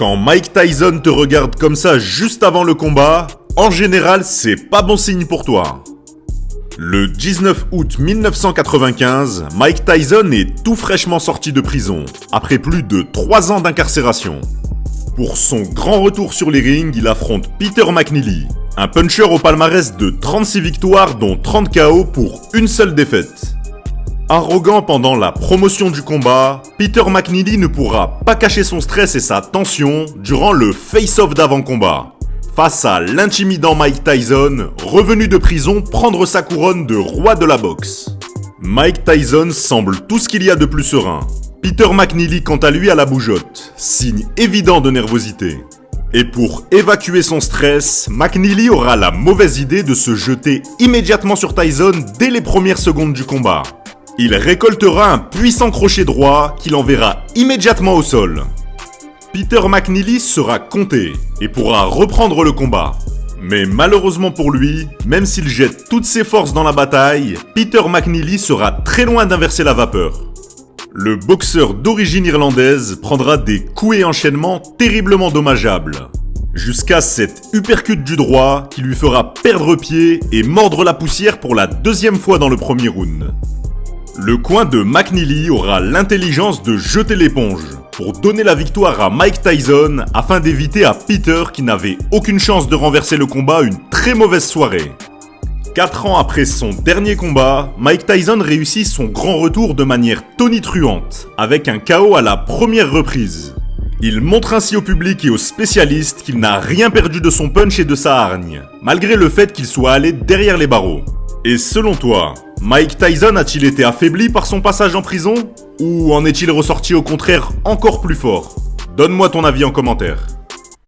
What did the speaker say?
Quand Mike Tyson te regarde comme ça juste avant le combat, en général, c'est pas bon signe pour toi. Le 19 août 1995, Mike Tyson est tout fraîchement sorti de prison, après plus de 3 ans d'incarcération. Pour son grand retour sur les rings, il affronte Peter McNeely, un puncher au palmarès de 36 victoires dont 30 KO pour une seule défaite. Arrogant pendant la promotion du combat, Peter McNeely ne pourra pas cacher son stress et sa tension durant le face-off d'avant-combat, face à l'intimidant Mike Tyson, revenu de prison prendre sa couronne de roi de la boxe. Mike Tyson semble tout ce qu'il y a de plus serein. Peter McNeely quant à lui à la bougeotte, signe évident de nervosité. Et pour évacuer son stress, McNeely aura la mauvaise idée de se jeter immédiatement sur Tyson dès les premières secondes du combat. Il récoltera un puissant crochet droit qu'il enverra immédiatement au sol. Peter McNeely sera compté et pourra reprendre le combat. Mais malheureusement pour lui, même s'il jette toutes ses forces dans la bataille, Peter McNeely sera très loin d'inverser la vapeur. Le boxeur d'origine irlandaise prendra des coups et enchaînements terriblement dommageables, jusqu'à cette uppercut du droit qui lui fera perdre pied et mordre la poussière pour la deuxième fois dans le premier round. Le coin de McNeely aura l'intelligence de jeter l'éponge pour donner la victoire à Mike Tyson afin d'éviter à Peter, qui n'avait aucune chance de renverser le combat, une très mauvaise soirée. 4 ans après son dernier combat, Mike Tyson réussit son grand retour de manière tonitruante, avec un KO à la première reprise. Il montre ainsi au public et aux spécialistes qu'il n'a rien perdu de son punch et de sa hargne, malgré le fait qu'il soit allé derrière les barreaux. Et selon toi, Mike Tyson a-t-il été affaibli par son passage en prison? Ou en est-il ressorti au contraire encore plus fort? Donne-moi ton avis en commentaire.